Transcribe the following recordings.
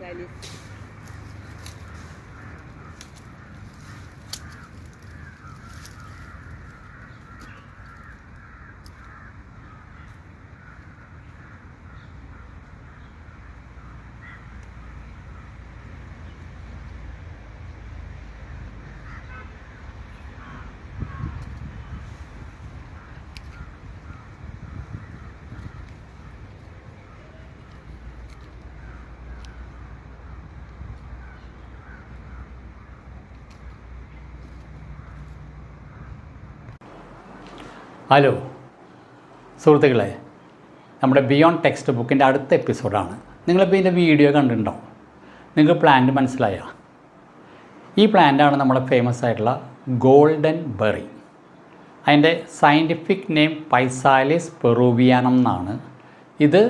പൈസാലിസ്. Hello സുഹൃത്തുക്കളെ, നമ്മുടെ beyond text ബുക്കിൻ്റെ അടുത്ത എപ്പിസോഡാണ്. നിങ്ങളിപ്പോൾ ഇതിൻ്റെ വീഡിയോ കണ്ടിട്ടുണ്ടാവും. നിങ്ങൾക്ക് പ്ലാന്റ് മനസ്സിലായോ? ഈ പ്ലാന്റാണ് നമ്മുടെ ഫേമസ് ആയിട്ടുള്ള ഗോൾഡൻ ബെറി. അതിൻ്റെ സയൻറ്റിഫിക് നെയിം പൈസാലിസ് പെറൂവിയാനം എന്നാണ്. ഇത്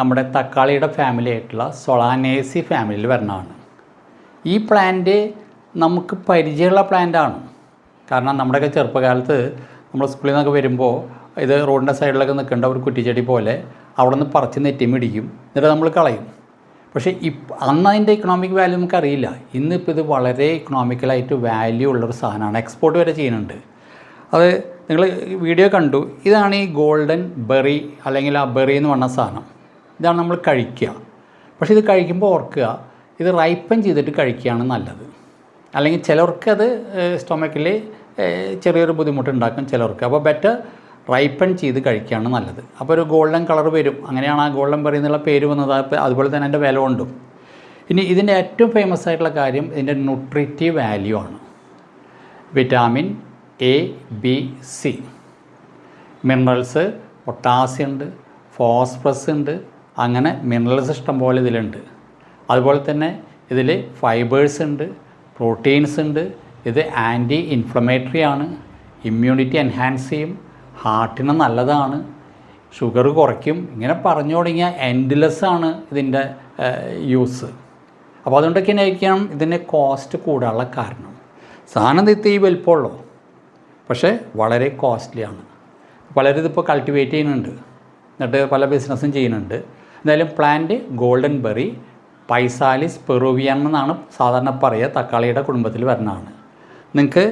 നമ്മുടെ തക്കാളിയുടെ ഫാമിലി ആയിട്ടുള്ള സൊളാനേസി ഫാമിലിയിൽ വരുന്നതാണ്. ഈ പ്ലാന്റ് നമുക്ക് പരിചയമുള്ള പ്ലാന്റാണ്. കാരണം നമ്മുടെയൊക്കെ ചെറുപ്പകാലത്ത് നമ്മൾ സ്കൂളിൽ നിന്നൊക്കെ വരുമ്പോൾ ഇത് റോഡിൻ്റെ സൈഡിലൊക്കെ നിൽക്കേണ്ട ഒരു കുറ്റിച്ചെടി പോലെ അവിടെ നിന്ന് പറിച്ച് നെറ്റിമിടിക്കും, എന്നിട്ട് നമ്മൾ കളയും. പക്ഷേ അന്ന് അതിൻ്റെ ഇക്കണോമിക് വാല്യൂ നമുക്കറിയില്ല. ഇന്നിപ്പോൾ ഇത് വളരെ ഇക്കണോമിക്കലായിട്ട് വാല്യൂ ഉള്ളൊരു സാധനമാണ്. എക്സ്പോർട്ട് വരെ ചെയ്യുന്നുണ്ട്. അത് നിങ്ങൾ വീഡിയോ കണ്ടു. ഇതാണ് ഈ ഗോൾഡൻ ബെറി അല്ലെങ്കിൽ ആ ബെറി എന്ന് പറഞ്ഞ സാധനം. ഇതാണ് നമ്മൾ കഴിക്കുക. പക്ഷേ ഇത് കഴിക്കുമ്പോൾ ഓർക്കുക, ഇത് റൈപ്പൻ ചെയ്തിട്ട് കഴിക്കുകയാണ് നല്ലത്. അല്ലെങ്കിൽ ചിലർക്കത് സ്റ്റൊമക്കിൽ ചെറിയൊരു ബുദ്ധിമുട്ടുണ്ടാക്കും ചിലർക്ക്. അപ്പോൾ ബെറ്റർ റൈപ്പൻ ചെയ്ത് കഴിക്കുകയാണ് നല്ലത്. അപ്പോൾ ഒരു ഗോൾഡൻ കളർ വരും. അങ്ങനെയാണ് ആ ഗോൾഡൻ ബെറി എന്നുള്ള പേര് വന്നത്. അതുപോലെ തന്നെ അതിൻ്റെ വില കൊണ്ടും. ഇനി ഇതിൻ്റെ ഏറ്റവും ഫേമസ് ആയിട്ടുള്ള കാര്യം ഇതിൻ്റെ ന്യൂട്രിറ്റീവ് വാല്യൂ ആണ്. Vitamin A, B, C, minerals, potassium ഉണ്ട്, ഫോസ്ഫറസ് ഉണ്ട്. അങ്ങനെ മിനറൽസ് ഇഷ്ടം പോലെ ഇതിലുണ്ട്. അതുപോലെ തന്നെ ഇതിൽ ഫൈബേഴ്സ് ഉണ്ട്, പ്രോട്ടീൻസ് ഉണ്ട്. ഇത് ആൻറ്റി ഇൻഫ്ലമേറ്ററി ആണ്, ഇമ്മ്യൂണിറ്റി എൻഹാൻസ് ചെയ്യും, ഹാർട്ടിന് നല്ലതാണ്, ഷുഗർ കുറയ്ക്കും. ഇങ്ങനെ പറഞ്ഞു തുടങ്ങിയാൽ എൻഡ്ലെസ് ആണ് ഇതിൻ്റെ യൂസ്. അപ്പോൾ അതുകൊണ്ടൊക്കെ ആയിരിക്കണം ഇതിൻ്റെ കോസ്റ്റ് കൂടാനുള്ള കാരണം. സാധനം ഈ വലിപ്പമുള്ളൂ, പക്ഷേ വളരെ കോസ്റ്റ്ലിയാണ്. പലരും ഇതിപ്പോൾ കൾട്ടിവേറ്റ് ചെയ്യുന്നുണ്ട്, എന്നിട്ട് പല ബിസിനസ്സും ചെയ്യുന്നുണ്ട്. എന്തായാലും പ്ലാന്റ് ഗോൾഡൻ ബെറി പൈസാലിസ് പെറൂവിയാനം എന്നാണ് സാധാരണ പറയുക. തക്കാളിയുടെ കുടുംബത്തിൽ വരുന്നതാണ്. നിങ്ങൾക്ക്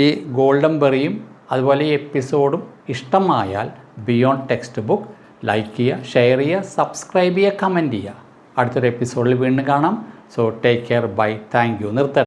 ഈ ഗോൾഡൻ ബെറിയും അതുപോലെ ഈ എപ്പിസോഡും ഇഷ്ടമായാൽ ബിയോണ്ട് ടെക്സ്റ്റ് ബുക്ക് ലൈക്ക് ചെയ്യുക, ഷെയർ ചെയ്യുക, സബ്സ്ക്രൈബ് ചെയ്യുക, കമൻറ്റ് ചെയ്യുക. അടുത്തൊരു എപ്പിസോഡിൽ വീണ്ടും കാണാം. So take care, bye, thank you. നിർത്തട്ടെ.